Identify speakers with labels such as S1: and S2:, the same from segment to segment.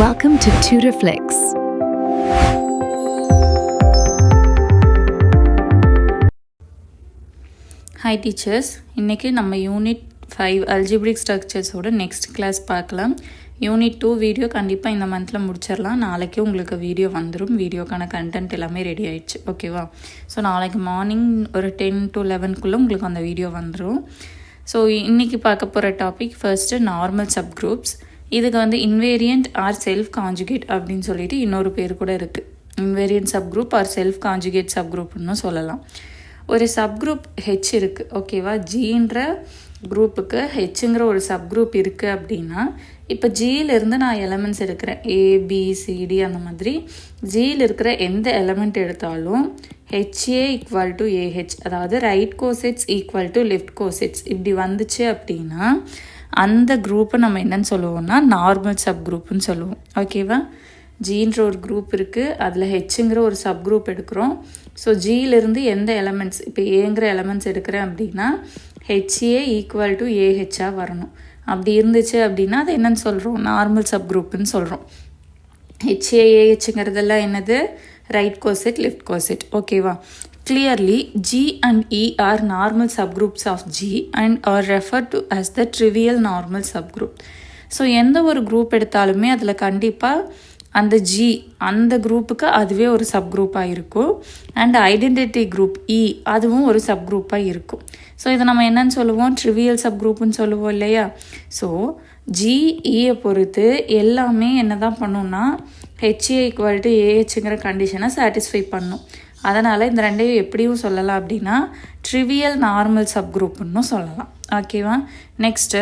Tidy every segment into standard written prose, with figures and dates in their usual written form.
S1: Welcome to TutorFlix.
S2: Hi teachers, இன்னைக்கு நம்ம unit 5 algebraic ஸ்ட்ரக்சர்ஸோட next class பார்க்கலாம். யூனிட் 2 வீடியோ கண்டிப்பாக இந்த மந்தில் முடிச்சிடலாம். நாளைக்கு உங்களுக்கு வீடியோ வந்துடும். வீடியோக்கான கண்டென்ட் எல்லாமே ரெடி ஆயிடுச்சு, ஓகேவா? ஸோ நாளைக்கு மார்னிங் ஒரு 10 to 11 உங்களுக்கு அந்த வீடியோ வந்துடும். ஸோ இன்றைக்கி பார்க்க போகிற topic first normal sub groups. இதுக்கு வந்து இன்வேரியண்ட் ஆர் செல்ஃப் கான்ஜுகேட் அப்படின்னு சொல்லிட்டு இன்னொரு பேர் கூட இருக்குது. Invariant sub group or self conjugate sub குரூப்னு சொல்லலாம். ஒரு சப் குரூப் ஹெச் இருக்குது, ஓகேவா? ஜின்ற குரூப்புக்கு ஹெச்ங்கிற ஒரு சப் குரூப் இருக்குது அப்படின்னா, இப்போ ஜியிலிருந்து நான் எலமெண்ட்ஸ் எடுக்கிறேன், ஏபிசிடி அந்த மாதிரி. ஜியில் இருக்கிற எந்த எலமெண்ட் எடுத்தாலும் ஹெச்ஏ ஈக்குவல் டு ஏஹெச், அதாவது right cosets equal to left cosets இப்படி வந்துச்சு அப்படின்னா அந்த குரூப்பை நம்ம என்னன்னு சொல்லுவோம்னா நார்மல் சப் குரூப்னு சொல்லுவோம், ஓகேவா? ஜின்ற ஒரு குரூப் இருக்குது, அதில் ஹெச்ங்கிற ஒரு சப் குரூப் எடுக்கிறோம். ஸோ ஜியிலிருந்து எந்த எலமெண்ட்ஸ், இப்போ ஏங்கிற எலமெண்ட்ஸ் எடுக்கிறேன் அப்படின்னா ஹெச்ஏ ஈக்குவல் டு ஏஹெச்சாக வரணும். அப்படி இருந்துச்சு அப்படின்னா அது என்னன்னு சொல்கிறோம், நார்மல் சப் குரூப்னு சொல்கிறோம். ஹெச்ஏ ஏஹெச்ங்கிறதெல்லாம் என்னது, ரைட் கோசெட் லெஃப்ட் கோசெட், ஓகேவா? Clearly, G and E are normal subgroups of G and are referred to as the trivial normal subgroup. So எந்த ஒரு குரூப் எடுத்தாலுமே அதில் கண்டிப்பாக அந்த G அந்த குரூப்புக்கு அதுவே ஒரு சப் குரூப்பாக இருக்கும். அண்ட் ஐடென்டிட்டி குரூப் E அதுவும் ஒரு சப் குரூப்பாக இருக்கும். ஸோ இதை நம்ம என்னன்னு சொல்லுவோம், ட்ரிவியல் சப் குரூப்னு சொல்லுவோம் இல்லையா? ஸோ ஜிஇயை பொறுத்து எல்லாமே என்ன தான் பண்ணுன்னா ஹெச்ஏ ஈக்குவல் டு ஏஹெச்ங்கிற கண்டிஷனை சாட்டிஸ்ஃபை பண்ணும். அதனால் இந்த ரெண்டையும் எப்படியும் சொல்லலாம் அப்படின்னா ட்ரிவியல் நார்மல் சப் குரூப்னு சொல்லலாம், ஓகேவா? Next,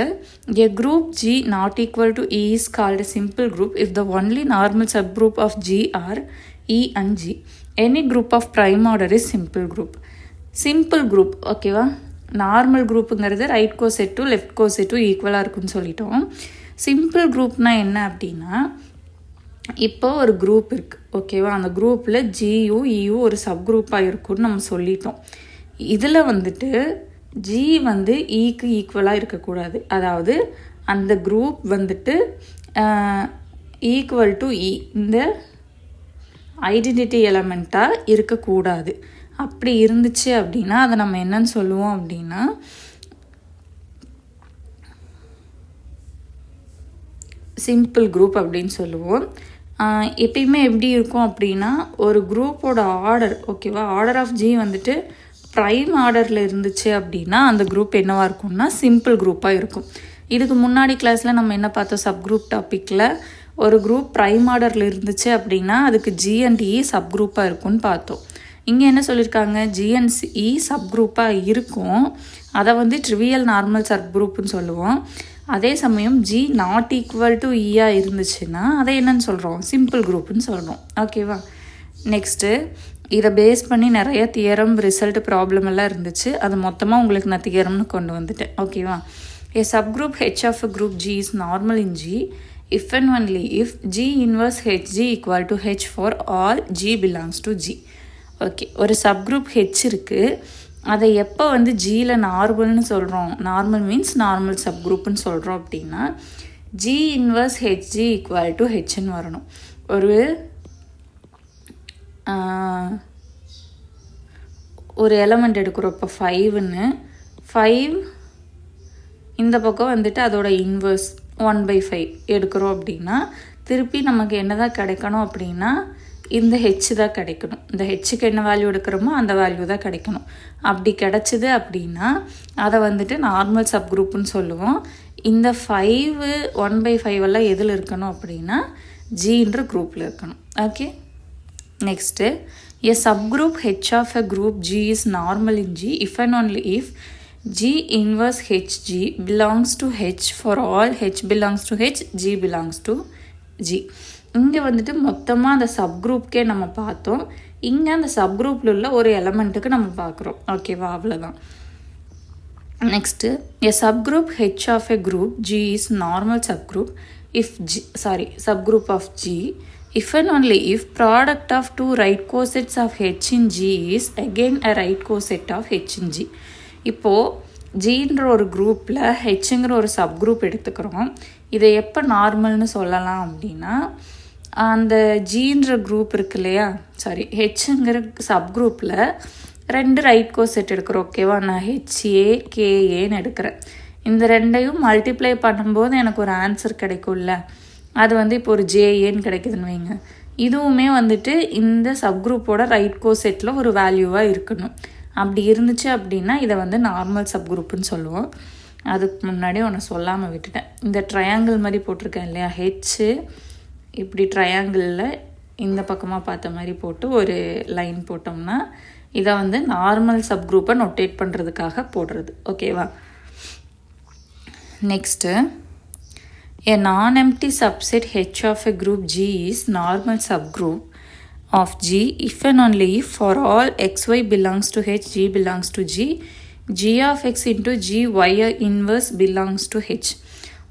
S2: a group G not equal to E is called simple group if the only normal sub group of G are E and G. Any group of prime order is simple group. Simple group, ஓகேவா? Normal குரூப்புங்கிறது right coset to left coset to ஈக்குவலாக இருக்குன்னு சொல்லிட்டோம். Simple குரூப்னால் என்ன அப்படின்னா, இப்போ ஒரு group இருக்குது, ஓகேவா? அந்த குரூப்பில் ஜியும் இயும் ஒரு சப் குரூப்பாக இருக்குன்னு நம்ம சொல்லிட்டோம். இதில் வந்துட்டு ஜி வந்து இக்கு ஈக்குவலாக இருக்கக்கூடாது. அதாவது அந்த குரூப் வந்துட்டு ஈக்குவல் டு இ இந்த ஐடென்டிட்டி எலமெண்ட்டாக இருக்கக்கூடாது. அப்படி இருந்துச்சு அப்படின்னா அதை நம்ம என்னன்னு சொல்லுவோம் அப்படின்னா சிம்பிள் குரூப் அப்படின்னு சொல்லுவோம். எப்பயுமே எப்படி இருக்கும் அப்படின்னா ஒரு குரூப்போட ஆர்டர், ஓகேவா? ஆர்டர் ஆஃப் ஜி வந்துட்டு ப்ரைம் ஆர்டரில் இருந்துச்சு அப்படின்னா அந்த குரூப் என்னவாக இருக்கும்னா சிம்பிள் குரூப்பாக இருக்கும். இதுக்கு முன்னாடி கிளாஸில் நம்ம என்ன பார்த்தோம், சப் குரூப் டாப்பிக்கில் ஒரு குரூப் ப்ரைம் ஆர்டரில் இருந்துச்சு அப்படின்னா அதுக்கு ஜி அண்ட் இ சப் குரூப்பாக இருக்கும்னு பார்த்தோம். இங்கே என்ன சொல்லியிருக்காங்க, ஜி அண்ட் இ சப் குரூப்பாக இருக்கும், அதை வந்து ட்ரிவியல் நார்மல் சப் குரூப்னு சொல்லுவோம். அதே சமயம் ஜி நாட் ஈக்குவல் டு இயாக இருந்துச்சுன்னா அதை என்னன்னு சொல்கிறோம், சிம்பிள் குரூப்னு சொல்கிறோம், ஓகேவா? நெக்ஸ்ட்டு, இதை பேஸ் பண்ணி நிறைய தியரம் ரிசல்ட் ப்ராப்ளம் எல்லாம் இருந்துச்சு. அது மொத்தமாக உங்களுக்கு நான் தியரம்னு கொண்டு வந்துட்டேன், ஓகேவா? A sub group H of a group G is normal in G if and only if G inverse H G equal to H for all G belongs to G. Okay, ஒரு சப் குரூப் ஹெச் இருக்குது, அதை எப்போ வந்து ஜியில் நார்மல்னு சொல்கிறோம், normal means normal sub குரூப்னு சொல்கிறோம் அப்படின்னா G inverse H G equal to ஹெச்ன்னு வரணும். ஒரு எலமெண்ட் எடுக்கிறோம், இப்போ 5ன்னு 5 இந்த பக்கம் வந்துட்டு அதோட இன்வர்ஸ் 1/5 எடுக்கிறோம் அப்படின்னா திருப்பி நமக்கு என்ன தான் கிடைக்கணும் அப்படின்னா இந்த ஹெச் தான் கிடைக்கணும். இந்த ஹெச்சுக்கு என்ன வேல்யூ எடுக்கிறோமோ அந்த வேல்யூ தான் கிடைக்கணும். அப்படி கிடைச்சிது அப்படின்னா அதை வந்துட்டு நார்மல் சப் குரூப்னு சொல்லுவோம். இந்த 5 1/5 எல்லாம் எதில் இருக்கணும் அப்படின்னா ஜின்ற குரூப்பில் இருக்கணும், okay? Next, a sub group H of a group G is normal in G if and only if G inverse HG belongs to H for all H belongs to H G belongs to G. இங்கே வந்துட்டு மொத்தமாக அந்த sub குரூப்கே நம்ம பார்த்தோம். இங்கே அந்த sub குரூப்பில் உள்ள ஒரு எலமெண்ட்டுக்கு நம்ம பார்க்குறோம், ஓகேவா? அவ்வளோதான். Next, a sub group H of a group G is normal sub group if G sub group of G if and only if product of two right cosets of H in G is again a right coset of H in G. இப்போது ஜின்ற ஒரு குரூப்பில் ஹெச்ங்கிற ஒரு sub group எடுத்துக்கிறோம். இதை எப்போ நார்மல்னு சொல்லலாம் அப்படின்னா, அந்த ஜீன்ற குரூப் இருக்கு இல்லையா, சாரி ஹெச்ங்கிற சப் குரூப்பில் 2 ரைட் கோசெட் எடுக்கிறோம். ஓகேவா, நான் ஹெச்ஏ கேஏன்னு எடுக்கிறேன். இந்த ரெண்டையும் மல்டிப்ளை பண்ணும்போது எனக்கு ஒரு ஆன்சர் கிடைக்கும்ல, அது வந்து இப்போ ஒரு ஜேஏன்னு கிடைக்குதுன்னு வைங்க. இதுவுமே வந்துட்டு இந்த சப்குரூப்போட ரைட் கோசெட்டில் ஒரு வேல்யூவாக இருக்கணும். அப்படி இருந்துச்சு அப்படின்னா இதை வந்து நார்மல் சப்குரூப்புன்னு சொல்லுவோம். அதுக்கு முன்னாடி ஒன்று சொல்லாமல் விட்டுட்டேன். இந்த ட்ரையாங்கிள் மாதிரி போட்டிருக்கேன் இல்லையா, ஹெச்சு இப்படி ட்ரையாங்கிளில் இந்த பக்கமாக பார்த்த மாதிரி போட்டு ஒரு லைன் போட்டோம்னா இதை வந்து நார்மல் சப்குரூப்பை நோட்டேட் பண்ணுறதுக்காக போடுறது. ஓகேவா, next a non-empty subset H of a group G is normal subgroup of G if and only if for all xy belongs to H, G belongs to G, G of x into G y inverse belongs to H.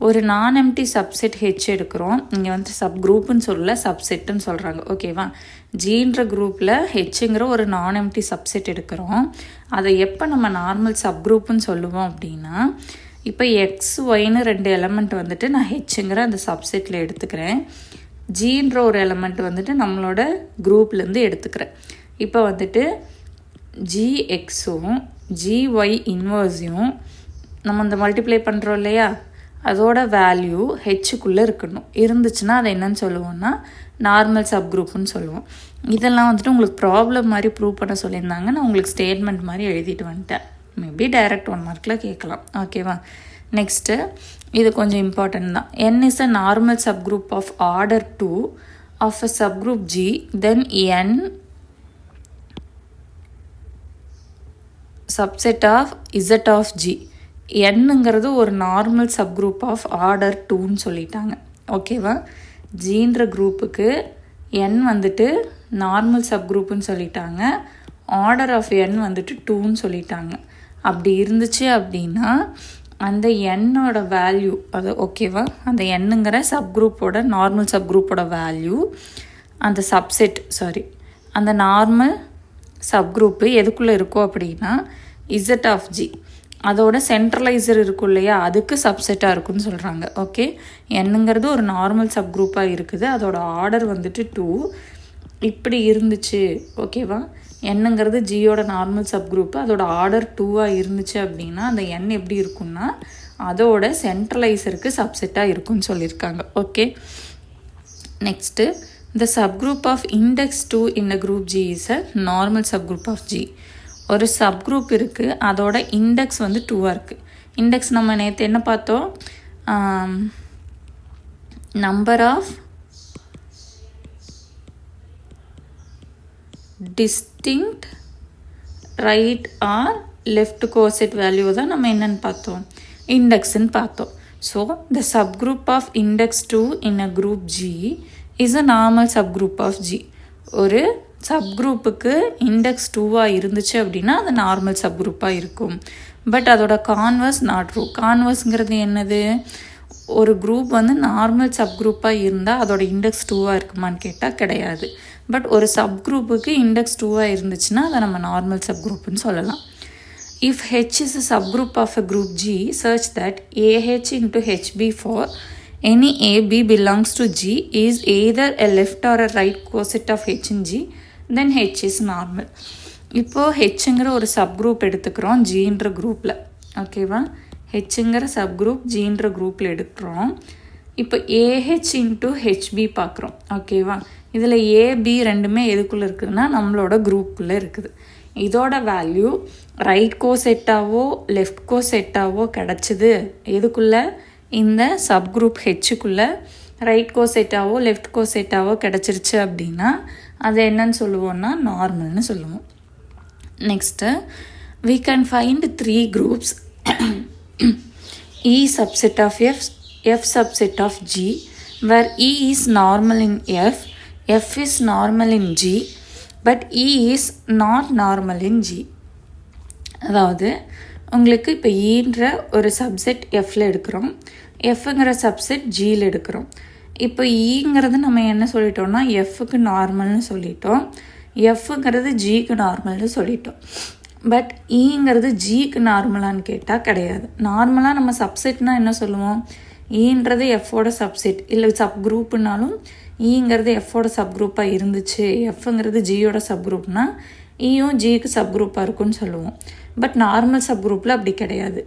S2: ஒரு நான் empty subset H எடுக்கிறோம். இங்கே வந்து sub குரூப்புன்னு சொல்லல, சப்செட்டுன்னு சொல்கிறாங்க. ஓகேவா, ஜீன்ற குரூப்பில் ஹெச்சுங்கிற ஒரு நான் எம்டி சப்செட் எடுக்கிறோம். அதை எப்போ நம்ம நார்மல் சப் குரூப்புன்னு சொல்லுவோம் அப்படின்னா, இப்போ எக்ஸ் ஒய்னு 2 எலமெண்ட் வந்துட்டு நான் ஹெச்சுங்கிற அந்த சப்செட்டில் எடுத்துக்கிறேன். ஜீன்ற ஒரு எலமெண்ட் வந்துட்டு நம்மளோட குரூப்லேருந்து எடுத்துக்கிறேன். இப்போ வந்துட்டு ஜிஎக்ஸும் ஜிஒய் இன்வர்ஸையும் நம்ம இந்த மல்டிப்ளை பண்ணுறோம் இல்லையா, அதோட வேல்யூ ஹெச்சுக்குள்ளே இருக்கணும். இருந்துச்சுன்னா அதை என்னன்னு சொல்லுவோம்னா நார்மல் சப் குரூப்புன்னு சொல்லுவோம். இதெல்லாம் வந்துட்டு உங்களுக்கு ப்ராப்ளம் மாதிரி ப்ரூவ் பண்ண சொல்லியிருந்தாங்க. நான் உங்களுக்கு ஸ்டேட்மெண்ட் மாதிரி எழுதிட்டு வந்துட்டேன். மேபி டைரக்ட் 1 மார்க்கில் கேட்கலாம். ஓகேவா, நெக்ஸ்ட்டு இது கொஞ்சம் இம்பார்ட்டன்ட் தான். n is a normal sub group of order 2 of a sub group G, then n subset of Z of G. என்னங்கிறது ஒரு normal sub group of order 2ன்னு சொல்லிட்டாங்க. ஓகேவா, ஜீன்ற குரூப்புக்கு n வந்துட்டு நார்மல் சப் குரூப்புன்னு சொல்லிட்டாங்க. ஆர்டர் ஆஃப் n வந்துட்டு 2ன்னு சொல்லிட்டாங்க. அப்படி இருந்துச்சு அப்படின்னா அந்த என்னோட வேல்யூ அது ஓகேவா, அந்த என்னங்கிற சப்குரூப்போட நார்மல் சப்குரூப்போட வேல்யூ அந்த சப்செட் அந்த நார்மல் சப்குரூப்பு எதுக்குள்ளே இருக்கோ அப்படின்னா இசட் ஆஃப் ஜி, அதோட சென்ட்ரலைசர் இருக்கும் இல்லையா, அதுக்கு சப்செட்டாக இருக்குன்னு சொல்கிறாங்க. ஓகே, என்னங்கிறது ஒரு நார்மல் சப்குரூப்பாக இருக்குது, அதோட ஆர்டர் வந்துட்டு 2 இப்படி இருந்துச்சு. ஓகேவா, என்னங்கிறது ஜியோட நார்மல் சப்குரூப்பு, அதோட ஆர்டர் 2ஆக இருந்துச்சு அப்படின்னா அந்த எண் எப்படி இருக்குன்னா அதோட சென்ட்ரலைசருக்கு சப்செட்டாக இருக்குன்னு சொல்லியிருக்காங்க. Okay, next the subgroup of index 2 in a group G is a normal subgroup of G. ஒரு சப்குரூப் இருக்குது, அதோட இண்டெக்ஸ் வந்து 2ஆக இருக்குது. இண்டெக்ஸ் நம்ம நேற்று என்ன பார்த்தோம், number of distinct right or left coset value தான் நம்ம என்னன்னு பார்த்தோம், இண்டெக்ஸ்ன்னு பார்த்தோம். So the subgroup of index 2 in a group G is a normal subgroup of G. ஒரு சப்குரூப்புக்கு இண்டெக்ஸ் 2ஆக இருந்துச்சு அப்படின்னா அது நார்மல் சப்குரூப்பாக இருக்கும். பட் அதோட கான்வர்ஸ் நாட் ட்ரூ. கான்வர்ஸ்ங்கிறது என்னது, ஒரு குரூப் வந்து நார்மல் சப்குரூப்பாக இருந்தால் அதோட இண்டெக்ஸ் 2ஆக இருக்குமான்னு கேட்டால் கிடையாது. பட் ஒரு சப்குரூப்புக்கு இண்டெக்ஸ் 2ஆக இருந்துச்சுன்னா அதை நம்ம நார்மல் சப்குரூப்புன்னு சொல்லலாம். If H is a subgroup of a group G such that AH into HB for any AB belongs to G is either a left or a right coset of H in G, then H is normal. இப்போது ஹெச்ங்கிற ஒரு subgroup எடுத்துக்கிறோம் ஜீன்ற குரூப்பில். ஓகேவா, ஹெச்ங்கிற subgroup ஜீன்ற குரூப்பில் எடுக்கிறோம். இப்போ AH into HP பார்க்குறோம். ஓகேவா, இதில் ஏபி ரெண்டுமே எதுக்குள்ளே இருக்குதுன்னா நம்மளோட குரூப்புக்குள்ளே இருக்குது. இதோட வேல்யூ ரைட் கோசெட்டாவோ லெஃப்ட் கோசெட்டாவோ கிடச்சிது எதுக்குள்ளே, இந்த சப்குரூப் ஹெச்சுக்குள்ளே ரைட் கோசெட்டாவோ லெஃப்ட் கோசெட்டாவோ கிடச்சிருச்சு அப்படின்னா அதை என்னன்னு சொல்லுவோம்னா நார்மல்னு சொல்லுவோம். Next we can find 3 groups E subset of F, F subset of G, where E is normal in F, F is normal in G, but E is not normal in G. அதாவது உங்களுக்கு இப்போ ஈன்ற ஒரு subset எஃப்பில் எடுக்கிறோம், எஃப்ங்கிற subset ஜியில் எடுக்கிறோம். இப்போ ஈங்கிறது நம்ம என்ன சொல்லிட்டோம்னா எஃப்க்கு நார்மல்னு சொல்லிட்டோம், எஃப்ங்கிறது ஜிக்கு நார்மல்னு சொல்லிட்டோம். பட் ஈங்கிறது ஜிக்கு நார்மலான்னு கேட்டால் கிடையாது. நார்மலாக நம்ம சப்செட்னால் என்ன சொல்லுவோம், ஈன்றது எஃபோட சப்செட் இல்லை சப் குரூப்புனாலும் ஈங்கிறது எஃபோட சப் குரூப்பாக இருந்துச்சு, எஃப்ங்கிறது ஜியோட சப் குரூப்னா ஈயும் ஜிக்கு சப் குரூப்பாக இருக்குன்னு சொல்லுவோம். பட் நார்மல் சப் குரூப்பில் அப்படி கிடையாது.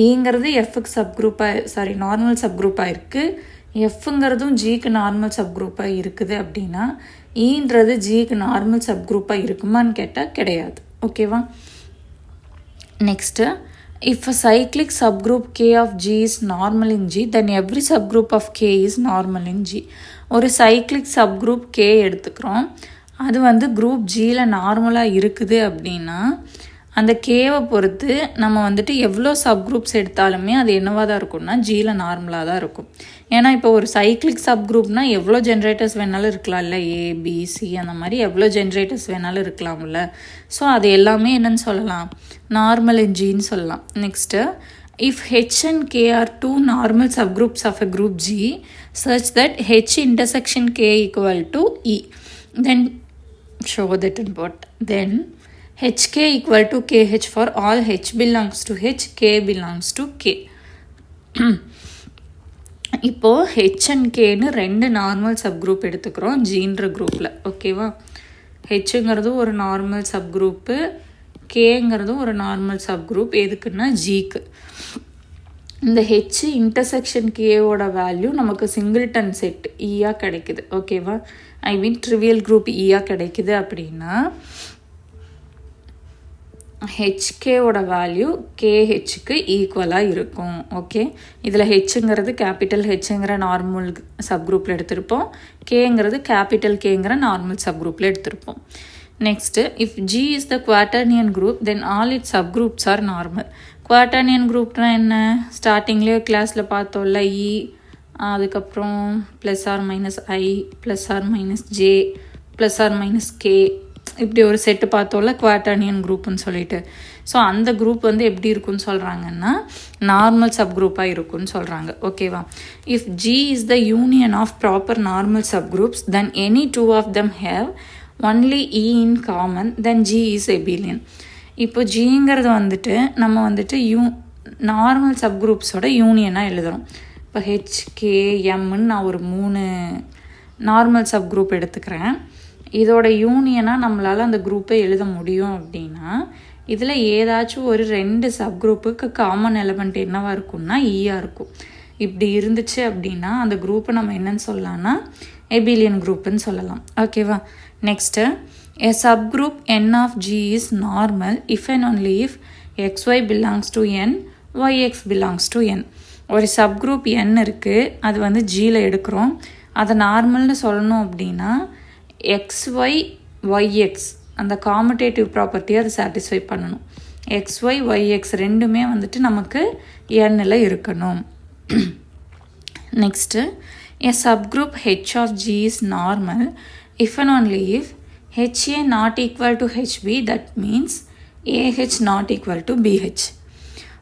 S2: ஈங்கிறது எஃப்க்கு சப் குரூப்பாக நார்மல் சப் குரூப்பாக இருக்குது, எஃப்ங்கிறதும் ஜிக்கு நார்மல் சப் குரூப்பாக இருக்குது அப்படின்னா ஈன்றது ஜிக்கு நார்மல் சப் குரூப்பாக இருக்குமான்னு கேட்டால் கிடையாது. ஓகேவா? Next, if a cyclic subgroup K of G is normal in G, then every subgroup of K is normal in G. ஒரு cyclic subgroup K எடுத்துக்கிறோம், அது வந்து குரூப் Gயில் நார்மலாக இருக்குது அப்படின்னா அந்த கேவை பொறுத்து நம்ம வந்துட்டு எவ்வளோ சப்குரூப்ஸ் எடுத்தாலுமே அது என்னவாக தான் இருக்கும்னா ஜியில் நார்மலாக தான் இருக்கும். ஏன்னா இப்போ ஒரு சைக்ளிக் சப்குரூப்னா எவ்வளோ ஜென்ரேட்டர்ஸ் வேணாலும் இருக்கலாம் இல்லை, ஏபிசி அந்த மாதிரி எவ்வளோ ஜென்ரேட்டர்ஸ் வேணாலும் இருக்கலாம்ல. ஸோ அது எல்லாமே என்னன்னு சொல்லலாம், நார்மல் இன் ஜின்னு சொல்லலாம். Next, if H and K are two normal subgroups of a group G such that H intersection K equal to E, then show that in what, then HK equal to KH for all H belongs to H, K belongs to K. இப்போது H and Kன்னு ரெண்டு normal sub group எடுத்துக்கிறோம் ஜீன்ற குரூப்பில். ஓகேவா? ஹெச்ங்கிறதும் ஒரு normal sub group, கேங்கிறதும் ஒரு normal sub group. எதுக்குன்னா ஜிக்கு. இந்த ஹெச் இன்டர்செக்ஷன் கேவோட வேல்யூ நமக்கு சிங்கிள்டன் செட் ஈயாக கிடைக்குது. ஓகேவா? ஐ மீன் ட்ரிவியல் குரூப் ஈயாக கிடைக்குது அப்படின்னா ஹெச்கேவோட வேல்யூ கேஹெச்சுக்கு ஈக்குவலாக இருக்கும். ஓகே, இதில் ஹெச்சுங்கிறது கேபிட்டல் ஹெச்ங்கிற நார்மல் சப் குரூப்பில் எடுத்திருப்போம், கேங்கிறது கேபிட்டல் கேங்கிற நார்மல் சப் குரூப்பில் எடுத்திருப்போம். Next, if G is the quaternion group then all it sub groups are normal. Quaternion குரூப்னா என்ன, ஸ்டார்டிங்லேயே கிளாஸில் பார்த்தோம்ல, இ அதுக்கப்புறம் plus or minus I plus or minus J plus or minus K, இப்படி ஒரு செட்டு பார்த்தோம்ல குவாட்டர்னியன் குரூப்புன்னு சொல்லிட்டு. ஸோ அந்த குரூப் வந்து எப்படி இருக்குன்னு சொல்கிறாங்கன்னா நார்மல் சப் குரூப்பாக இருக்குன்னு சொல்கிறாங்க. ஓகேவா? If G is the union of proper normal subgroups then any two of them have only e in common then G is abelian. இப்போ ஜிங்கிறது வந்துட்டு நம்ம வந்துட்டு நார்மல் சப் குரூப்ஸோட யூனியனாக எழுதுகிறோம். இப்போ ஹெச்கேஎம்ன்னு நான் ஒரு 3 நார்மல் சப் குரூப் எடுத்துக்கிறேன். இதோட யூனியனாக நம்மளால் அந்த குரூப்பை எழுத முடியும் அப்படின்னா இதில் ஏதாச்சும் ஒரு 2 சப் குரூப்புக்கு காமன் எலமெண்ட் என்னவாக இருக்கும்னா ஈயாக இருக்கும். இப்படி இருந்துச்சு அப்படின்னா அந்த குரூப்பை நம்ம என்னன்னு சொல்லலாம்னா எபிலியன் குரூப்புன்னு சொல்லலாம். ஓகேவா? Next, a subgroup n of G is normal if and only if xy belongs to n, yx belongs to n. ஒரு சப்குரூப் n இருக்குது, அது வந்து ஜியில் எடுக்கிறோம், அதை நார்மல்னு சொல்லணும் அப்படின்னா XY YX அந்த காமுடேட்டிவ் ப்ராப்பர்ட்டியை அதை சாட்டிஸ்ஃபை பண்ணணும். XY YX ரெண்டுமே வந்துட்டு நமக்கு Nல இருக்கணும். Next, a subgroup H of G is normal if and only if HA not equal to HB, that means AH not equal to BH.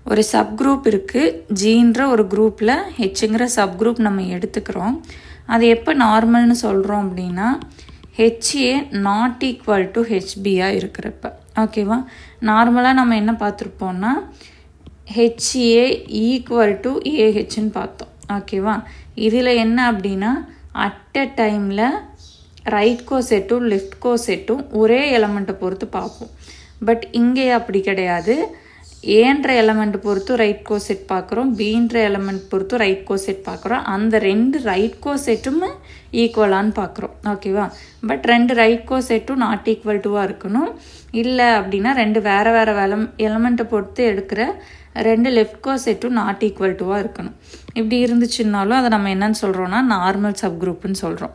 S2: ஒரு சப்குரூப் இருக்குது, ஜின்ற ஒரு குரூப்பில் ஹெச்ங்கிற சப்குரூப் நம்ம எடுத்துக்கிறோம். அது எப்போ நார்மல்னு சொல்கிறோம் அப்படின்னா ஹெச்ஏ நாட் ஈக்குவல் டு ஹெச்பியாக இருக்கிறப்ப. ஓகேவா? நார்மலாக நம்ம என்ன பார்த்துருப்போம்னா ஹெச்ஏ ஈக்குவல் டு ஏஹெச்ன்னு பார்த்தோம். ஓகேவா? இதில் என்ன அப்படின்னா அட் அ டைமில் ரைட் கோசெட்டும் லெஃப்ட் கோசெட்டும் ஒரே எலமெண்ட்டை பொறுத்து பார்ப்போம். பட் இங்கே அப்படி கிடையாது. ஏன்ற எலமெண்ட் பொறுத்து ரைட் கோசெட் பார்க்குறோம், பீன்ற எலமெண்ட் பொறுத்து ரைட் கோசெட் பார்க்குறோம். அந்த 2 ரைட் கோசெட்டும் ஈக்குவலான்னு பார்க்குறோம். ஓகேவா? பட் 2 ரைட் கோசெட்டும் நாட் ஈக்குவல் டுவாக இருக்கணும். இல்லை அப்படின்னா 2 வேறு வேறு எலமெண்ட்டை பொறுத்து எடுக்கிற 2 லெஃப்ட் கோசெட்டும் நாட் ஈக்குவல் டுவாக இருக்கணும். இப்படி இருந்துச்சுன்னாலும் அதை நம்ம என்னன்னு சொல்கிறோன்னா நார்மல் சப் குரூப்புன்னு சொல்கிறோம்.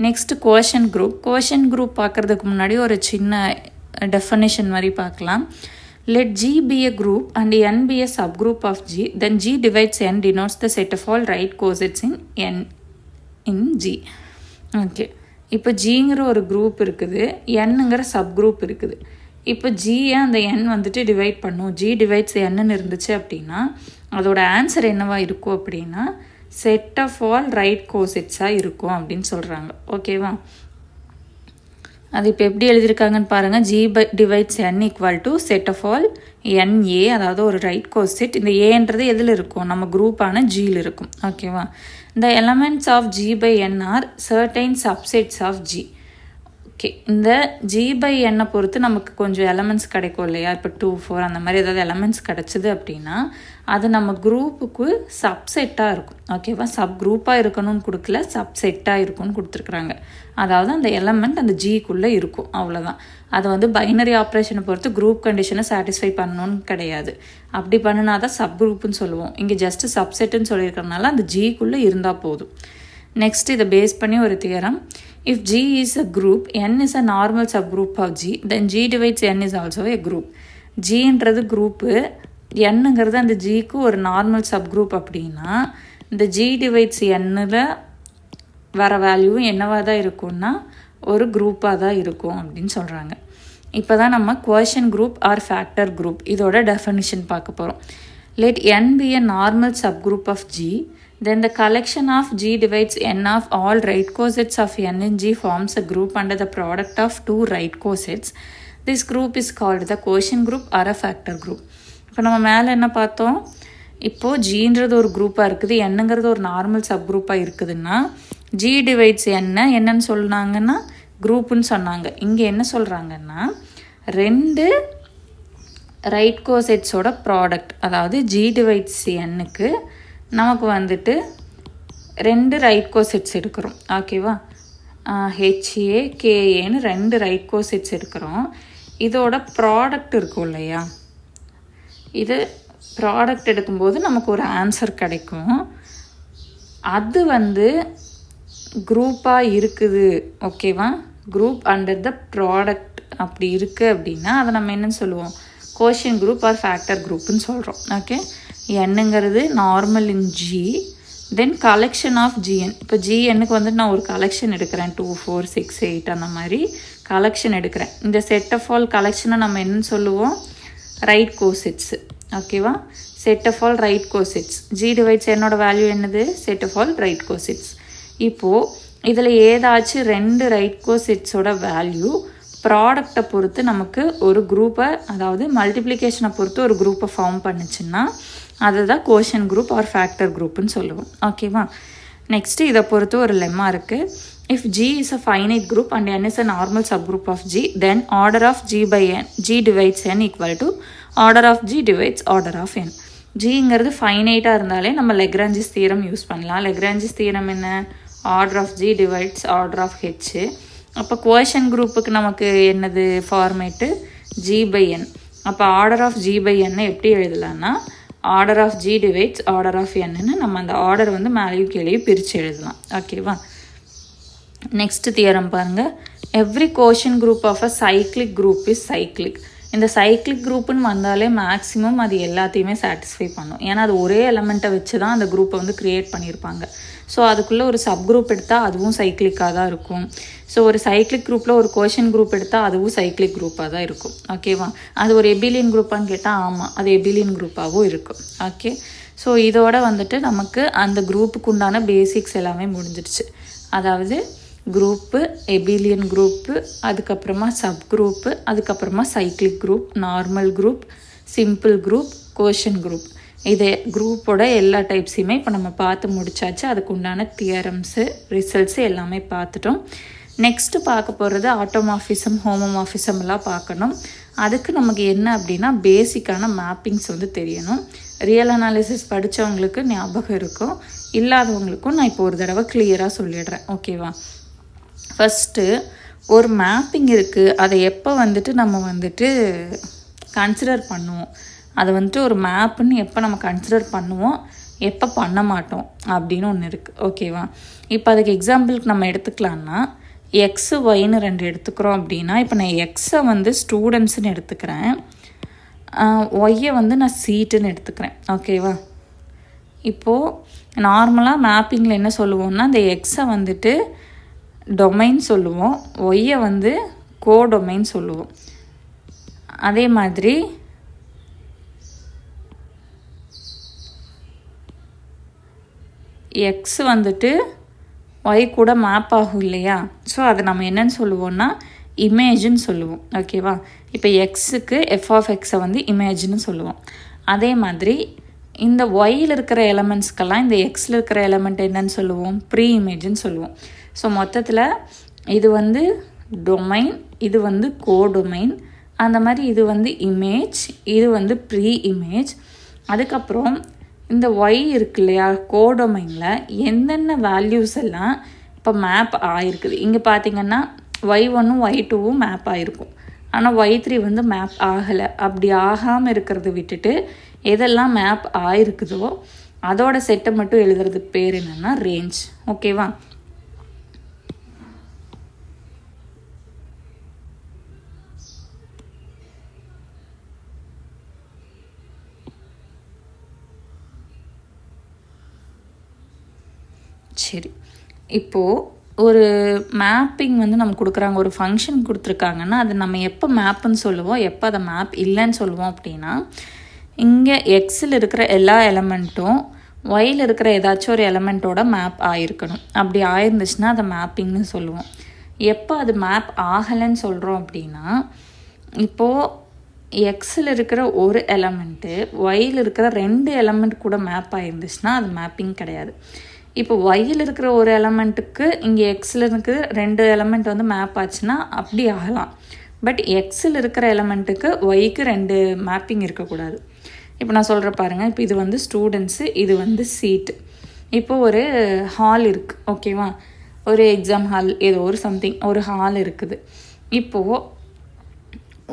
S2: நெக்ஸ்ட்டு, கோஷன் குரூப். கோஷன் குரூப் பார்க்குறதுக்கு முன்னாடி ஒரு சின்ன டெஃபனிஷன் மாதிரி பார்க்கலாம். Let G be a group and N be a subgroup of G, then G divides N denotes the set of all right cosets in N in G. Okay, இப்போ ஜிங்கிற ஒரு group இருக்குது, என்னங்கிற சப்குரூப் இருக்குது. இப்போ ஜியை அந்த என் வந்துட்டு டிவைட் பண்ணும். G divides என்னன்னு இருந்துச்சு அப்படின்னா அதோட ஆன்சர் என்னவா இருக்கும் அப்படின்னா செட் ஆஃப் ஆல் ரைட் கோசெட்ஸாக இருக்கும் அப்படின்னு சொல்கிறாங்க. ஓகேவா? அது இப்போ எப்படி எழுதியிருக்காங்கன்னு பாருங்கள். G divides N equal to set of all NA, அதாவது ஒரு ரைட் கோசெட். இந்த ஏன்றது எதில் இருக்கும்? நம்ம குரூப்பான ஜியில் இருக்கும். ஓகேவா? The elements of G by N are certain subsets of G. Okay, இந்த G by N பொறுத்து நமக்கு கொஞ்சம் எலமெண்ட்ஸ் கிடைக்கும் இல்லையா? இப்போ 2, 4 அந்த மாதிரி ஏதாவது எலமெண்ட்ஸ் கிடச்சிது அப்படின்னா அது நம்ம குரூப்புக்கு சப்செட்டாக இருக்கும். ஓகேவா? சப் குரூப்பாக இருக்கணும்னு கொடுக்கல, சப்செட்டாக இருக்கும்னு கொடுத்துருக்குறாங்க. அதாவது அந்த எலமெண்ட் அந்த ஜிக்குள்ளே இருக்கும், அவ்வளோதான். அதை வந்து பைனரி ஆப்ரேஷனை பொறுத்து குரூப் கண்டிஷனை சாட்டிஸ்ஃபை பண்ணணும்னு கிடையாது. அப்படி பண்ணினா தான் சப் குரூப்புன்னு சொல்லுவோம். இங்கே ஜஸ்ட்டு சப்செட்டுன்னு சொல்லியிருக்கிறதுனால அந்த ஜிக்குள்ளே இருந்தால் போதும். நெக்ஸ்ட் இதை பேஸ் பண்ணி ஒரு theorem. If G is a group, N is a normal subgroup of G, then G divides N is also a group. Gன்றது குரூப்பு, Nங்கிறது அந்த Gக்கு ஒரு நார்மல் சப்குரூப் அப்படின்னா இந்த G divides Nல வர வேல்யூ என்னவாக தான் இருக்கும்னா ஒரு குரூப்பாக தான் இருக்கும் அப்படின்னு சொல்கிறாங்க. இப்போ தான் நம்ம குவொஷன் குரூப் ஆர் ஃபேக்டர் குரூப் இதோட டெஃபினிஷன் பார்க்க போகிறோம். Let N be a normal subgroup of G, then the collection of G divides N of all right cosets of N in G forms a group under the product of two right cosets. This group is called the quotient group or a factor group. இப்போ நம்ம மேலே என்ன பார்த்தோம்? இப்போது ஜின்றது ஒரு குரூப்பாக இருக்குது, என்னங்கிறது ஒரு நார்மல் சப் குரூப்பாக இருக்குதுன்னா G divides என்னன்னு சொன்னாங்கன்னா குரூப்புன்னு சொன்னாங்க. இங்கே என்ன சொல்கிறாங்கன்னா ரெண்டு ரைட் கோசெட்ஸோட ப்ராடக்ட், அதாவது G divides Nக்கு நமக்கு வந்துட்டு ரெண்டு ரைட் கோசெட்ஸ் எடுக்கிறோம். ஓகேவா? HA KAன்னு ரெண்டு ரைட் கோசெட்ஸ் எடுக்கிறோம். இதோட ப்ராடக்ட் இருக்கும் இல்லையா? இது ப்ராடக்ட் எடுக்கும்போது நமக்கு ஒரு ஆன்சர் கிடைக்கும். அது வந்து குரூப்பாக இருக்குது. ஓகேவா? குரூப் அண்டர் த ப்ராடக்ட் அப்படி இருக்குது அப்படின்னா அதை நம்ம என்னன்னு சொல்லுவோம்? கோஷன் குரூப் ஆர் ஃபேக்டர் குரூப்புன்னு சொல்கிறோம். ஓகே, என்னங்கிறது normal in G, then collection of GN. இப்போ ஜிஎன்னுக்கு வந்துட்டு நான் ஒரு கலெக்ஷன் எடுக்கிறேன், 2, 4, 6, 8 அந்த மாதிரி கலெக்ஷன் எடுக்கிறேன். இந்த செட் ஆஃப் ஆல் கலெக்ஷனை நம்ம என்னன்னு சொல்லுவோம்? Right cosets. ஓகேவா? Set of all right cosets. G divides என்னோட வேல்யூ என்னது? Set of all right cosets. இப்போது இதில் ஏதாச்சும் ரெண்டு ரைட் கோசெட்ஸோட வேல்யூ ப்ராடக்டை பொறுத்து நமக்கு ஒரு குரூப்பை, அதாவது மல்டிப்ளிகேஷனை பொறுத்து ஒரு குரூப்பை ஃபார்ம் பண்ணுச்சுன்னா அதுதான் கோஷன் குரூப் ஆர் ஃபேக்டர் குரூப்புன்னு சொல்லுவோம். ஓகேவா? நெக்ஸ்ட்டு இதை பொறுத்து ஒரு லெம்மா இருக்குது. If G is a finite group and N is a normal subgroup of G, then order of G by N, G divides N equal to order of G divides order of N. Gங்கிறது ஃபைனைட்டாக இருந்தாலே நம்ம Lagrange's theorem use பண்ணலாம். Lagrange's theorem என்ன? Order of G divides order of H. அப்போ quotient குரூப்புக்கு நமக்கு என்னது ஃபார்மேட்டு? G by N. அப்போ order of G by N எப்படி எழுதலாம்னா order of G divides order of Nன்னு நம்ம அந்த ஆர்டர் வந்து மேலேயும் கீழேயும் பிரித்து எழுதலாம். ஓகேவா? நெக்ஸ்ட் தியரம் பாருங்கள். Every quotient group of a cyclic group is cyclic. இந்த சைக்ளிக் குரூப்புன்னு வந்தாலே மேக்ஸிமம் அது எல்லாத்தையுமே சாட்டிஸ்ஃபை பண்ணும். ஏன்னா அது ஒரே எலமெண்ட்டை வச்சு தான் அந்த குரூப்பை வந்து க்ரியேட் பண்ணியிருப்பாங்க. ஸோ அதுக்குள்ளே ஒரு சப் குரூப் எடுத்தால் அதுவும் சைக்ளிக்காக தான் இருக்கும். ஸோ ஒரு சைக்ளிக் குரூப்பில் ஒரு கோஷன் குரூப் எடுத்தால் அதுவும் சைக்ளிக் குரூப்பாக தான் இருக்கும். ஓகேவா? அது ஒரு எபிலியன் குரூப்பான்னு கேட்டால் ஆமாம், அது எபிலியன் குரூப்பாகவும் இருக்கும். ஓகே, ஸோ இதோட வந்துட்டு நமக்கு அந்த குரூப்புக்கு உண்டான பேசிக்ஸ் எல்லாமே முடிஞ்சிடுச்சு. அதாவது குரூப்பு, எபிலியன் குரூப்பு, அதுக்கப்புறமா சப் குரூப்பு, அதுக்கப்புறமா cyclic group, normal group, simple group, quotient group. இதே குரூப்போட எல்லா டைப்ஸையுமே இப்போ நம்ம பார்த்து முடிச்சாச்சு. அதுக்கு உண்டான தியரம்ஸு, ரிசல்ட்ஸு எல்லாமே பார்த்துட்டோம். நெக்ஸ்ட்டு பார்க்க போகிறது ஆட்டோமார்ஃபிசம், ஹோமோமார்ஃபிசம் எல்லாம் பார்க்கணும். அதுக்கு நமக்கு என்ன அப்படின்னா பேசிக்கான மேப்பிங்ஸ் வந்து தெரியணும். ரியல் அனாலிசிஸ் படித்தவங்களுக்கு ஞாபகம் இருக்கும், இல்லாதவங்களுக்கும் நான் இப்போ ஒரு தடவை கிளியராக சொல்லிடுறேன். ஓகேவா? ஃபஸ்ட்டு ஒரு மேப்பிங் இருக்குது, அதை எப்போ வந்துட்டு நம்ம வந்துட்டு கன்சிடர் பண்ணுவோம், அதை வந்துட்டு ஒரு மேப்புன்னு எப்போ நம்ம கன்சிடர் பண்ணுவோம், எப்போ பண்ண மாட்டோம் அப்படின்னு ஒன்று இருக்குது. ஓகேவா? இப்போ அதுக்கு எக்ஸாம்பிளுக்கு நம்ம எடுத்துக்கலான்னா எக்ஸு ஒய்னு ரெண்டு எடுத்துக்கிறோம் அப்படின்னா, இப்போ நான் எக்ஸை வந்து ஸ்டூடெண்ட்ஸுன்னு எடுத்துக்கிறேன், ஒய்யை வந்து நான் சீட்டுன்னு எடுத்துக்கிறேன். ஓகேவா? இப்போது நார்மலாக மேப்பிங்கில் என்ன சொல்லுவோம்னா இந்த எக்ஸை வந்துட்டு டொமைன் சொல்லுவோம், ஒய்யை வந்து கோடொமைன் சொல்லுவோம். அதே மாதிரி எக்ஸ் வந்துட்டு ஒய் கூட மேப் ஆகும் இல்லையா? ஸோ அதை நம்ம என்னன்னு சொல்லுவோம்னா இமேஜ்னு சொல்லுவோம். ஓகேவா? இப்போ எக்ஸுக்கு எஃப் ஆஃப் எக்ஸை வந்து இமேஜ்னு சொல்லுவோம். அதே மாதிரி இந்த ஒயில் இருக்கிற எலமெண்ட்ஸ்க்கெல்லாம் இந்த எக்ஸில் இருக்கிற எலமெண்ட் என்னன்னு சொல்லுவோம்? ப்ரீ இமேஜ்னு சொல்லுவோம். ஸோ மொத்தத்தில் இது வந்து டொமைன், இது வந்து கோடொமைன், அந்த மாதிரி இது வந்து இமேஜ், இது வந்து ப்ரீ இமேஜ். அதுக்கப்புறம் இந்த ஒய் இருக்கு இல்லையா, கோடொமைனில் எந்தெந்த வேல்யூஸ் எல்லாம் இப்போ மேப் ஆகிருக்குது. இங்கே பார்த்தீங்கன்னா y1ம் y2வும் மேப் ஆகிருக்கும். ஆனால் y3 வந்து மேப் ஆகலை. அப்படி ஆகாமல் இருக்கிறத விட்டுட்டு எதெல்லாம் மேப் ஆகிருக்குதோ அதோட செட்டை மட்டும் எழுதுறதுக்கு பேர் என்னென்னா ரேஞ்ச். ஓகேவா? சரி, இப்போது ஒரு மேப்பிங் வந்து நம்ம கொடுக்குறாங்க, ஒரு ஃபங்க்ஷன் கொடுத்துருக்காங்கன்னா அது நம்ம எப்போ மேப்புன்னு சொல்லுவோம், எப்போ அதை மேப் இல்லைன்னு சொல்லுவோம் அப்படின்னா, இங்கே எக்ஸில் இருக்கிற எல்லா எலமெண்ட்டும் ஒயில் இருக்கிற ஏதாச்சும் ஒரு எலமெண்ட்டோட மேப் ஆகிருக்கணும். அப்படி ஆயிருந்துச்சுன்னா அதை மேப்பிங்னு சொல்லுவோம். எப்போ அது மேப் ஆகலைன்னு சொல்கிறோம் அப்படின்னா, இப்போது எக்ஸில் இருக்கிற ஒரு எலமெண்ட்டு ஒயில் இருக்கிற 2 எலமெண்ட் கூட மேப் ஆகிருந்துச்சுன்னா அது மேப்பிங் கிடையாது. இப்போ ஒயில் இருக்கிற ஒரு எலமெண்ட்டுக்கு இங்கே எக்ஸில் இருக்கிற 2 எலமெண்ட் வந்து மேப் ஆச்சுன்னா அப்படி ஆகலாம். பட் எக்ஸில் இருக்கிற எலமெண்ட்டுக்கு ஒய்க்கு 2 மேப்பிங் இருக்கக்கூடாது. இப்போ நான் சொல்கிற பாருங்கள். இப்போ இது வந்து ஸ்டூடெண்ட்ஸு, இது வந்து சீட்டு. இப்போ ஒரு ஹால் இருக்குது. ஓகேவா? ஒரு எக்ஸாம் ஹால், ஏதோ ஒரு சம்திங் ஒரு ஹால் இருக்குது. இப்போது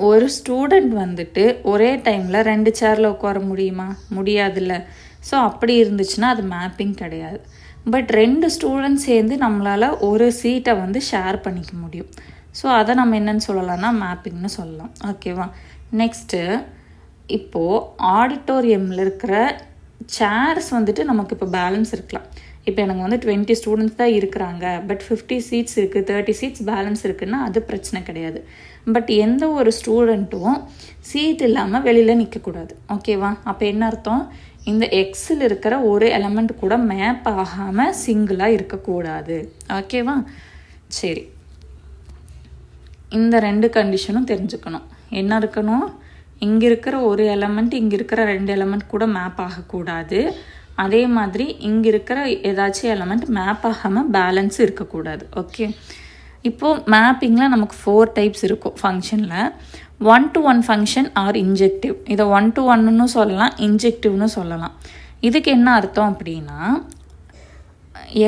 S2: ஒரு ஸ்டூடெண்ட் வந்துட்டு ஒரே டைமில் 2 சேரில் உட்கார முடியுமா? முடியாதுல்ல. ஸோ அப்படி இருந்துச்சுன்னா அது மேப்பிங் கிடையாது. பட் 2 ஸ்டூடெண்ட்ஸ் சேர்ந்து நம்மளால் ஒரு சீட்டை வந்து ஷேர் பண்ணிக்க முடியும். ஸோ அதை நம்ம என்னென்னு சொல்லலாம்னா மேப்பிங்னு சொல்லலாம். ஓகேவா? நெக்ஸ்ட்டு, இப்போது ஆடிட்டோரியமில் இருக்கிற சேர்ஸ் வந்துட்டு நமக்கு இப்போ பேலன்ஸ் இருக்கலாம். இப்போ எனக்கு வந்து 20 ஸ்டூடெண்ட்ஸ் தான் இருக்கிறாங்க, பட் 50 சீட்ஸ் இருக்குது, 30 சீட்ஸ் பேலன்ஸ் இருக்குதுன்னா அது பிரச்சனை கிடையாது. பட் எந்த ஒரு ஸ்டூடெண்ட்டும் சீட் இல்லாமல் வெளியில் நிற்கக்கூடாது. ஓகேவா? அப்போ என்ன அர்த்தம்? இந்த எக்ஸில் இருக்கிற ஒரு எலமெண்ட் கூட மேப் ஆகாமல் சிங்கிளாக இருக்கக்கூடாது. ஓகேவா? சரி, இந்த 2 கண்டிஷனும் தெரிஞ்சுக்கணும். என்ன இருக்கணும்? இங்கே இருக்கிற ஒரு எலமெண்ட் இங்கே இருக்கிற 2 எலமெண்ட் கூட மேப் ஆகக்கூடாது. அதே மாதிரி இங்கே இருக்கிற ஏதாச்சும் எலமெண்ட் மேப் ஆகாமல் பேலன்ஸ் இருக்கக்கூடாது. ஓகே, இப்போது மேப்பிங்கில் நமக்கு 4 டைப்ஸ் இருக்கும் ஃபங்க்ஷனில். 1-to-1 function R injective. இதை 1-to-1ன்னு சொல்லலாம், இன்ஜெக்டிவ்னு சொல்லலாம். இதுக்கு என்ன அர்த்தம் அப்படின்னா,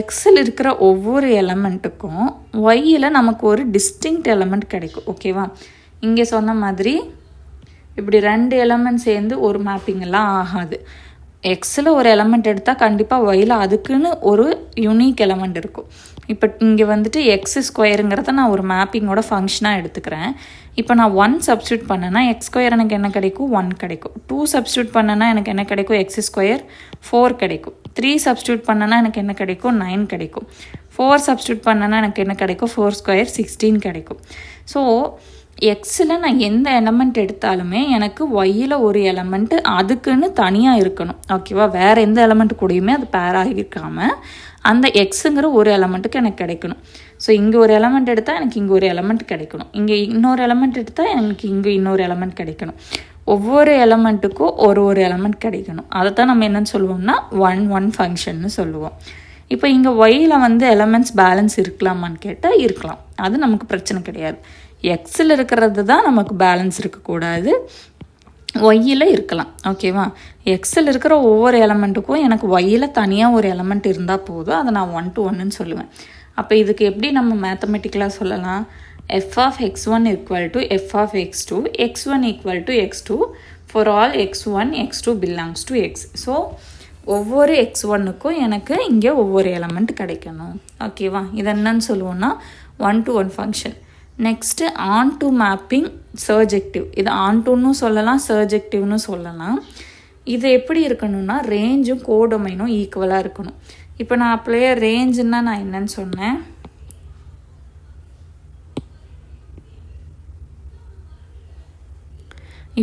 S2: எக்ஸில் இருக்கிற ஒவ்வொரு எலமெண்ட்டுக்கும் ஒய்யில் நமக்கு ஒரு டிஸ்டிங்க்ட் எலமெண்ட் கிடைக்கும். ஓகேவா? இங்கே சொன்ன மாதிரி இப்படி 2 எலமெண்ட் சேர்ந்து ஒரு மேப்பிங் எல்லாம் ஆகாது. எக்ஸில் ஒரு எலமெண்ட் எடுத்தால் கண்டிப்பாக ஒயில் அதுக்குன்னு ஒரு யூனிக் எலமெண்ட் இருக்கும். இப்போ இங்கே வந்துட்டு எக்ஸ் ஸ்கொயருங்கிறத நான் ஒரு மேப்பிங்கோட ஃபங்க்ஷனாக எடுத்துக்கிறேன். இப்போ நான் 1 சப்ஸ்டியூட் பண்ணேன்னா எக்ஸ் ஸ்கொயர் எனக்கு என்ன கிடைக்கும்? 1 கிடைக்கும். 2 சப்ஸ்டியூட் பண்ணேன்னா எனக்கு என்ன கிடைக்கும்? எக்ஸ் ஸ்கொயர் 4 கிடைக்கும். 3 சப்ஸ்டியூட் பண்ணேன்னா எனக்கு என்ன கிடைக்கும்? 9 கிடைக்கும். 4 சப்ஸ்டியூட் பண்ணேன்னா எனக்கு என்ன கிடைக்கும்? 4 ஸ்கொயர் 16 கிடைக்கும். ஸோ எக்ஸில் நான் எந்த எலமெண்ட் எடுத்தாலுமே எனக்கு ஒய்யில் ஒரு எலமெண்ட்டு அதுக்குன்னு தனியாக இருக்கணும். ஓகேவா? வேறு எந்த எலமெண்ட் கூடயுமே அது பேர் ஆகிருக்காமல் அந்த எக்ஸுங்கிற ஒரு எலமெண்ட்டுக்கு எனக்கு கிடைக்கணும். ஸோ இங்கே ஒரு எலமெண்ட் எடுத்தால் எனக்கு இங்கே ஒரு எலமெண்ட் கிடைக்கணும். இங்கே இன்னொரு எலமெண்ட் எடுத்தால் எனக்கு இங்கே இன்னொரு எலமெண்ட் கிடைக்கணும். ஒவ்வொரு எலமெண்ட்டுக்கும் ஒரு எலமெண்ட் கிடைக்கணும். அதை தான் நம்ம என்னென்னு சொல்லுவோம்னா 1-1 ஃபங்க்ஷன்னு சொல்லுவோம். இப்போ இங்கே ஒய்யில் வந்து எலமெண்ட்ஸ் பேலன்ஸ் இருக்கலாமான்னு கேட்டால் இருக்கலாம். அது நமக்கு பிரச்சனை கிடையாது. எக்ஸில் இருக்கிறது தான் நமக்கு பேலன்ஸ் இருக்கக்கூடாது, ஒய்யில் இருக்கலாம். ஓகேவா? எக்ஸில் இருக்கிற ஒவ்வொரு எலமெண்ட்டுக்கும் எனக்கு ஒய்யில் தனியாக ஒரு எலமெண்ட் இருந்தால் போதும். அதை நான் 1-to-1ன்னு சொல்லுவேன். அப்போ இதுக்கு எப்படி நம்ம மேத்தமெட்டிக்கலாக சொல்லலாம்? f of x1 equal to f of x2, x1 equal to x2 for all x1, x2 belongs to x. So ஒவ்வொரு x1க்கும் எனக்கு இங்கே ஒவ்வொரு எலமெண்ட் கிடைக்கணும். ஓகேவா? இது என்னன்னு சொல்லுவோம்னா 1-to-1 function. Next on-to mapping surjective. இது ஆன்-டுன்னு சொல்லலாம், சர்ஜெக்டிவ்னு சொல்லலாம். இது எப்படி இருக்கணும்னா ரேஞ்சும் கோடொமைனும் ஈக்குவலாக இருக்கணும். இப்போ நான் அப்படியே ரேஞ்சுன்னா நான் என்னன்னு சொன்னேன்?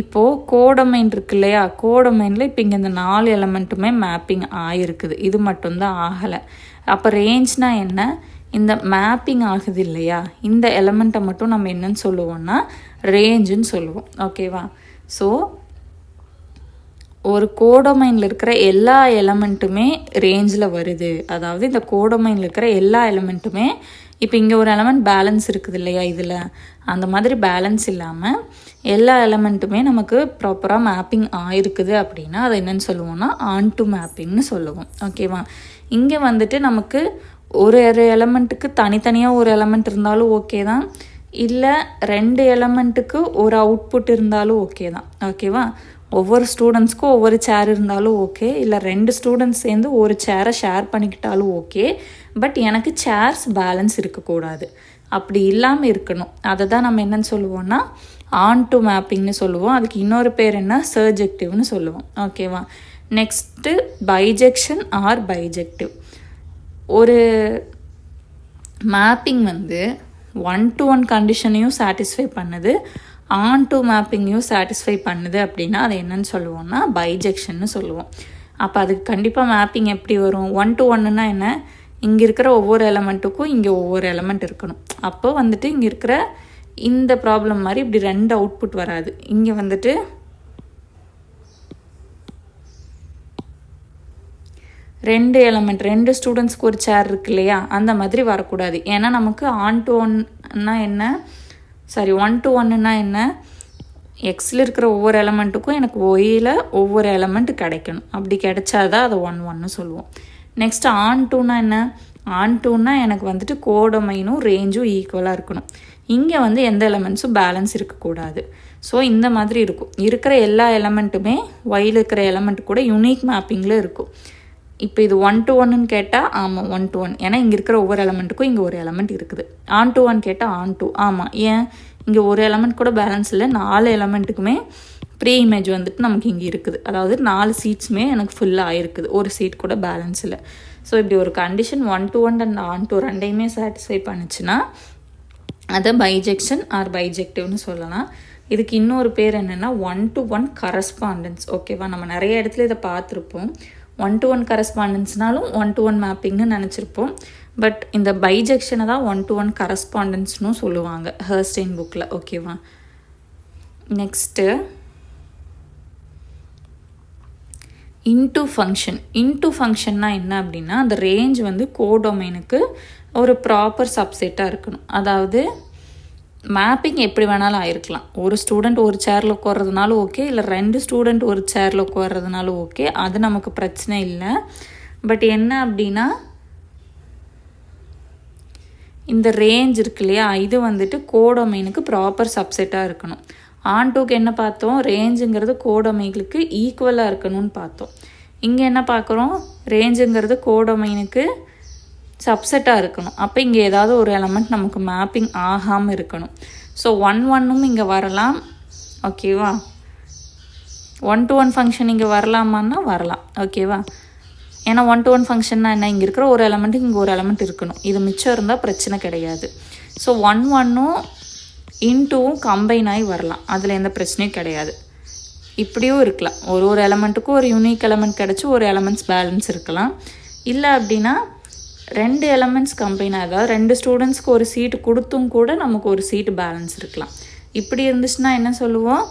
S2: இப்போது கோடொமைன் இருக்கு இல்லையா, கோடொமைனில் இப்போ இங்கே இந்த 4 எலமெண்ட்டுமே மேப்பிங் ஆகிருக்குது, இது மட்டும்தான் ஆகலை. அப்போ ரேஞ்ச்னால் என்ன? இந்த மேப்பிங் ஆகுது இல்லையா, இந்த எலமெண்ட்டை மட்டும் நம்ம என்னன்னு சொல்லுவோம்னா ரேஞ்சுன்னு சொல்லுவோம். ஓகேவா? ஸோ ஒரு கோடொமைனில் இருக்கிற எல்லா எலமெண்ட்டுமே ரேஞ்சில் வருது. அதாவது இந்த கோடொமைனில் இருக்கிற எல்லா எலமெண்ட்டுமே, இப்போ இங்கே ஒரு எலமெண்ட் பேலன்ஸ் இருக்குது இல்லையா, இதில் அந்த மாதிரி பேலன்ஸ் இல்லாமல் எல்லா எலமெண்ட்டுமே நமக்கு ப்ராப்பராக மேப்பிங் ஆயிருக்குது அப்படின்னா அதை என்னென்னு சொல்லுவோம்னா ஆன் டு மேப்பிங்னு சொல்லுவோம். ஓகேவா? இங்கே வந்துட்டு நமக்கு ஒரு எலமெண்ட்டுக்கு தனித்தனியாக ஒரு எலமெண்ட் இருந்தாலும் ஓகே தான், இல்லை 2 எலமெண்ட்டுக்கு ஒரு அவுட்புட் இருந்தாலும் ஓகே தான். ஓகேவா? ஒவ்வொரு ஸ்டூடெண்ட்ஸ்க்கும் ஒவ்வொரு சேர் இருந்தாலும் ஓகே, இல்லை 2 ஸ்டூடெண்ட்ஸ் சேர்ந்து ஒரு சேரை ஷேர் பண்ணிக்கிட்டாலும் ஓகே. பட் எனக்கு சேர்ஸ் பேலன்ஸ் இருக்கக்கூடாது, அப்படி இல்லாமல் இருக்கணும். அதை தான் நம்ம என்னன்னு சொல்லுவோம்னா ஆன் டு மேப்பிங்னு சொல்லுவோம். அதுக்கு இன்னொரு பேர் என்ன, சர்ஜெக்டிவ்னு சொல்லுவோம். ஓகேவா? Next bijection or bijective. ஒரு மேப்பிங் வந்து 1-to-1 கண்டிஷனையும் சாட்டிஸ்ஃபை பண்ணுது, ஆன் டு மேப்பிங்கையும் சாட்டிஸ்ஃபை பண்ணுது அப்படின்னா அதை என்னன்னு சொல்லுவோம்னா பைஜெக்ஷன்னு சொல்லுவோம். அப்போ அதுக்கு கண்டிப்பாக மேப்பிங் எப்படி வரும், 1-to-1ன்னா என்ன, இங்கே இருக்கிற ஒவ்வொரு எலமெண்ட்டுக்கும் இங்கே ஒவ்வொரு எலமெண்ட் இருக்கணும். அப்போ வந்துட்டு இங்கே இருக்கிற இந்த ப்ராப்ளம் மாதிரி இப்படி 2 அவுட்புட் வராது. இங்கே வந்துட்டு 2 எலமெண்ட் 2 ஸ்டூடெண்ட்ஸ்க்கு ஒரு சேர் இருக்கு இல்லையா, அந்த மாதிரி வரக்கூடாது. ஏன்னா நமக்கு ஆன் டு ஒன்னா என்ன, சாரி 1-to-1ன்னா என்ன, எக்ஸில் இருக்கிற ஒவ்வொரு எலமெண்ட்டுக்கும் எனக்கு ஒயில் ஒவ்வொரு எலமெண்ட் கிடைக்கணும். அப்படி கிடைச்சாதான் அதை 1-1ன்னு சொல்லுவோம். நெக்ஸ்ட் ஆன் டூனா என்ன, ஆன் டூனா எனக்கு வந்துட்டு கோடொமைனும் ரேஞ்சும் ஈக்குவலாக இருக்கணும். இங்கே வந்து எந்த எலமெண்ட்ஸும் பேலன்ஸ் இருக்கக்கூடாது. ஸோ இந்த மாதிரி இருக்கும். இருக்கிற எல்லா எலமெண்ட்டுமே ஒயில் இருக்கிற எலமெண்ட் கூட யூனிக் மேப்பிங்கில் இருக்கும். இப்போ இது 1-to-1ன்னு கேட்டால் ஆமாம் 1-to-1, ஏன்னா இங்கே இருக்கிற ஒவ்வொரு எலமெண்ட்டுக்கும் இங்கே ஒரு எலமெண்ட் இருக்குது. ஆன் டு 1 கேட்டால் ஆன் டூ, ஆமாம், ஏன் இங்கே ஒரு எலமெண்ட் கூட பேலன்ஸ் இல்லை, 4 எலமெண்ட்டுக்குமே ப்ரீ இமேஜ் வந்துட்டு நமக்கு இங்கே இருக்குது. அதாவது 4 சீட்ஸுமே எனக்கு ஃபுல்லாக ஆயிருக்குது, ஒரு சீட் கூட பேலன்ஸ் இல்லை. ஸோ இப்படி ஒரு condition 1-to-1 and onto ரெண்டையுமே சாட்டிஸ்ஃபை பண்ணிச்சுன்னா அதை பைஜெக்ஷன் ஆர் பைஜெக்டிவ்னு சொல்லலாம். இதுக்கு இன்னொரு பேர் என்னென்னா 1-to-1 கரஸ்பாண்டன்ஸ். ஓகேவா? நம்ம நிறைய இடத்துல இதை பார்த்துருப்போம். 1-to-1 கரஸ்பாண்டன்ஸ்னாலும் 1-to-1 மேப்பிங்னு நினச்சிருப்போம். பட் இந்த பைஜெக்ஷனை தான் 1-to-1 கரஸ்பாண்டன்ஸ்னும் சொல்லுவாங்க ஹெர்ஸ்டைன் புக்கில். ஓகேவா? Next into function. இன்டூ ஃபங்க்ஷன்னா என்ன அப்படின்னா, அந்த ரேஞ்ச் வந்து கோடொமைனுக்கு ஒரு ப்ராப்பர் சப்செட்டாக இருக்கணும். அதாவது மேப்பிங் எப்படி வேணாலும் ஆயிருக்கலாம். ஒரு ஸ்டூடெண்ட் ஒரு சேரில் உட்கார்றதுனாலும் ஓகே, இல்லை 2 ஸ்டூடெண்ட் ஒரு சேரில் உட்கார்றதுனாலும் ஓகே, அது நமக்கு பிரச்சனை இல்லை. பட் என்ன அப்படின்னா, இந்த ரேஞ்ச் இருக்கு இல்லையா, இது வந்துட்டு கோடொமைனுக்கு ப்ராப்பர் சப்செட்டாக இருக்கணும். ஆன் டூக்கு என்ன பார்த்தோம், ரேஞ்சுங்கிறது கோடொமைனுக்கு ஈக்குவலாக இருக்கணும்னு பார்த்தோம். இங்கே என்ன பார்க்குறோம், ரேஞ்சுங்கிறது கோடொமைனுக்கு சப்செட்டாக இருக்கணும். அப்போ இங்கே ஏதாவது ஒரு எலமெண்ட் நமக்கு மேப்பிங் ஆகாமல் இருக்கணும். ஸோ 1-1ம் இங்கே வரலாம். ஓகேவா? 1-to-1 ஃபங்க்ஷன் இங்கே வரலாமான்னா வரலாம். ஓகேவா? ஏன்னா 1-to-1 ஃபங்க்ஷன்னா என்ன, இங்கே இருக்கிற ஒரு எலமெண்ட்டுக்கு இங்கே ஒரு எலமெண்ட் இருக்கணும். இது மிச்சம் இருந்தால் பிரச்சனை கிடையாது. ஸோ 1-1ம் இன்டூவும் கம்பைன் ஆகி வரலாம், அதில் எந்த பிரச்சனையும் கிடையாது. இப்படியும் இருக்கலாம், ஒரு எலமெண்ட்டுக்கும் ஒரு யூனிக் எலமெண்ட் கிடச்சி ஒரு எலமெண்ட்ஸ் பேலன்ஸ் இருக்கலாம். இல்லை அப்படின்னா 2 எலமெண்ட்ஸ் கம்பைன், அதாவது 2 ஸ்டூடெண்ட்ஸ்க்கு ஒரு சீட்டு கொடுத்தும் கூட நமக்கு ஒரு சீட்டு பேலன்ஸ் இருக்கலாம். இப்படி இருந்துச்சுன்னா என்ன சொல்லுவோம்,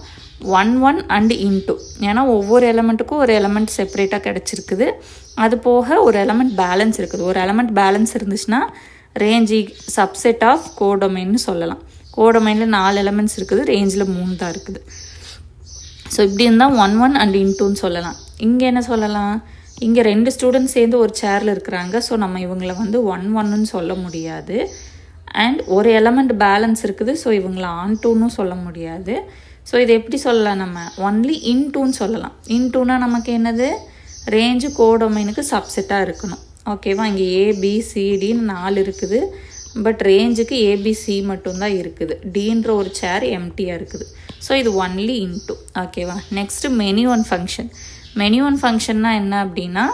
S2: 1-1 அண்ட் இன்டூ. ஏன்னா ஒவ்வொரு எலமெண்ட்டுக்கும் ஒரு எலமெண்ட் செப்பரேட்டாக கிடச்சிருக்குது, அது போக ஒரு எலமெண்ட் பேலன்ஸ் இருக்குது. ஒரு எலமெண்ட் பேலன்ஸ் இருந்துச்சுன்னா ரேஞ்ச் சப்செட் ஆஃப் கோடொமைன்னு சொல்லலாம். கோடொமைனில் 4 எலமெண்ட்ஸ் இருக்குது, ரேஞ்சில் 3 தான் இருக்குது. ஸோ இப்படி இருந்தால் 1-1 அண்ட் இன்டூன்னு சொல்லலாம். இங்கே என்ன சொல்லலாம், இங்கே 2 ஸ்டூடெண்ட்ஸ் சேர்ந்து ஒரு சேரில் இருக்கிறாங்க. ஸோ நம்ம இவங்களை வந்து 1-1ன்னு சொல்ல முடியாது. அண்ட் ஒரு எலமெண்ட் பேலன்ஸ் இருக்குது, ஸோ இவங்களை ஆன் டூன்னு சொல்ல முடியாது. ஸோ இதை எப்படி சொல்லலாம், நம்ம ஒன்லி இன்டூன்னு சொல்லலாம். இன்டூனா நமக்கு என்னது, ரேஞ்சு கோடொமைனுக்கு சப்செட்டாக இருக்கணும். ஓகேவா? இங்கே ABCDன்னு 4 இருக்குது, பட் ரேஞ்சுக்கு ABC மட்டும்தான் இருக்குது. Dன்ற ஒரு சேர் எம்டியாக இருக்குது. ஸோ இது ஒன்லி இன்டூ. ஓகேவா? Next many-one function. மெனி-ஒன் ஃபங்க்ஷன்னா என்ன அப்படின்னா,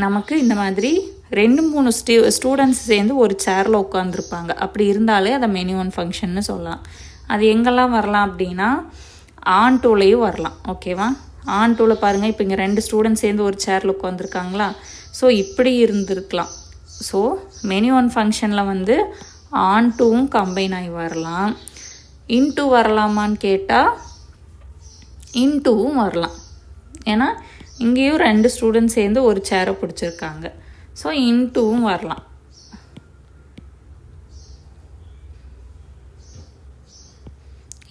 S2: நமக்கு இந்த மாதிரி 2-3 ஸ்டூடெண்ட்ஸ் சேர்ந்து ஒரு சேரில் உட்காந்துருப்பாங்க. அப்படி இருந்தாலே அதை மெனி-ஒன் ஃபங்க்ஷன்னு சொல்லலாம். அது எங்கெல்லாம் வரலாம் அப்படின்னா, ஆன் டூலையும் வரலாம். ஓகேவா? ஆன் டூவில் பாருங்கள், இப்போ இங்கே 2 ஸ்டூடெண்ட்ஸ் சேர்ந்து ஒரு சேரில் உட்காந்துருக்காங்களா. ஸோ இப்படி இருந்திருக்கலாம். ஸோ மெனி ஒன் ஃபங்க்ஷனில் வந்து ஆன் டூவும் கம்பைன் ஆகி வரலாம். இன்டூ வரலாமான்னு கேட்டால் இன்டூவும் வரலாம். ஏன்னா இங்கேயும் 2 ஸ்டூடெண்ட்ஸ் சேர்ந்து ஒரு சேரை பிடிச்சிருக்காங்க. ஸோ இன்டூவும் வரலாம்.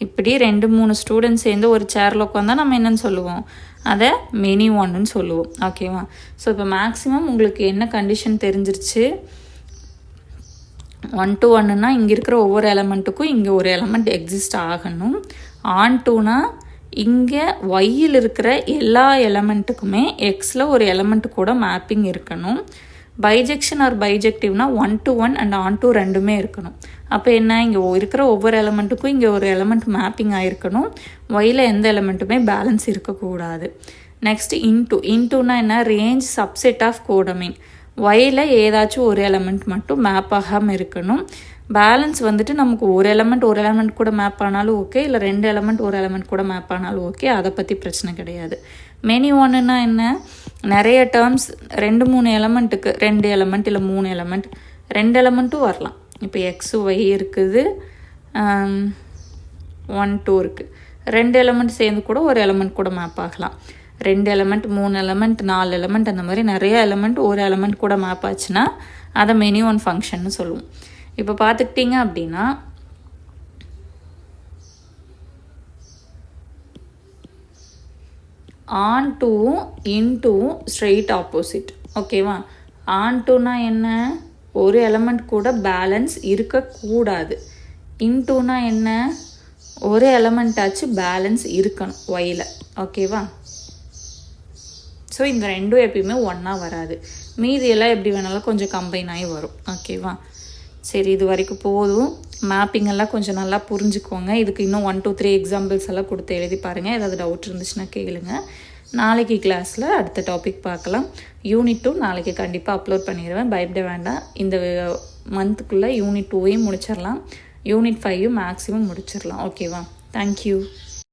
S2: இப்படி 2-3 ஸ்டூடெண்ட்ஸ் சேர்ந்து ஒரு சேரில் உட்காந்தா நம்ம என்னன்னு சொல்லுவோம், அதை மெனி ஒன்னுன்னு சொல்லுவோம். ஓகேவா? ஸோ இப்போ மேக்ஸிமம் உங்களுக்கு என்ன கண்டிஷன் தெரிஞ்சிருச்சு. 1 to 1ன்னா இங்கே இருக்கிற ஒவ்வொரு எலமெண்ட்டுக்கும் இங்கே ஒரு எலமெண்ட் எக்ஸிஸ்ட் ஆகணும். ஆன் டூனா இங்கே ஒய்யில் இருக்கிற எல்லா எலமெண்ட்டுக்குமே எக்ஸில் ஒரு எலமெண்ட் கூட மேப்பிங் இருக்கணும். பைஜெக்ஷன் ஆர் பைஜெக்டிவ்னா 1 to 1 அண்ட் ஆன் டூ ரெண்டுமே இருக்கணும். அப்போ என்ன, இங்கே இருக்கிற ஒவ்வொரு எலமெண்ட்டுக்கும் இங்கே ஒரு எலமெண்ட் மேப்பிங் ஆகிருக்கணும். ஒயில் எந்த எலமெண்ட்டுமே பேலன்ஸ் இருக்கக்கூடாது. நெக்ஸ்ட் இன்டூனா என்ன, range subset of codomain. While ஏதாச்சும் ஒரு எலமெண்ட் மட்டும் மேப் ஆகாமல் இருக்கணும். பேலன்ஸ் வந்துட்டு நமக்கு ஒரு எலமெண்ட் கூட மேப் ஆனாலும் ஓகே, இல்லை 2 எலமெண்ட் ஒரு எலமெண்ட் கூட மேப் ஆனாலும் ஓகே, அதை பற்றி பிரச்சனை கிடையாது. மெனி ஒன்றுனா என்ன, நிறைய டேர்ம்ஸ் 2-3 எலமெண்ட்டுக்கு 2 எலமெண்ட் இல்லை 3 எலமெண்ட் 2 எலமெண்ட்டும் வரலாம். இப்போ எக்ஸு ஒய் இருக்குது, 1 2 இருக்குது. 2 எலமெண்ட் சேர்ந்து கூட ஒரு எலமெண்ட் கூட மேப் ஆகலாம். 2 எலமெண்ட் 3 எலமெண்ட் 4 எலமெண்ட் அந்த மாதிரி நிறைய எலமெண்ட் ஒரு எலமெண்ட் கூட மேப் ஆச்சுன்னா அதை மெனி ஒன் ஃபங்க்ஷன்னு சொல்லுவோம். இப்போ பார்த்துக்கிட்டிங்க அப்படின்னா ஆன் டூவும் இன்டூவும் ஸ்ட்ரெயிட் ஆப்போசிட். ஓகேவா? ஆன் டூனா என்ன, ஒரு எலமெண்ட் கூட பேலன்ஸ் இருக்கக்கூடாது. இன்டூனா என்ன, ஒரு எலமெண்ட்டாச்சு பேலன்ஸ் இருக்கணும் ஒயில். ஓகேவா? ஸோ இந்த ரெண்டும் எப்பயுமே ஒன்றா வராது. மீதியெல்லாம் எப்படி வேணாலும் கொஞ்சம் கம்பைன் ஆகி வரும். ஓகேவா? சரி, இது வரைக்கும் போதும். மேப்பிங் எல்லாம் கொஞ்சம் நல்லா புரிஞ்சுக்கோங்க. இதுக்கு இன்னும் 1 2 3 எக்ஸாம்பிள்ஸ் எல்லாம் கொடுத்து எழுதி பாருங்கள். ஏதாவது டவுட் இருந்துச்சுன்னா கேளுங்க. நாளைக்கு கிளாஸில் அடுத்த டாபிக் பார்க்கலாம். யூனிட் 2 நாளைக்கு கண்டிப்பாக அப்லோட் பண்ணிடுவேன், பயப்பட வேண்டாம். இந்த மந்த்துக்குள்ளே யூனிட் 2வையும் முடிச்சிடலாம், யூனிட் 5யும் மேக்ஸிமம் முடிச்சிடலாம். ஓகேவா? தேங்க்யூ.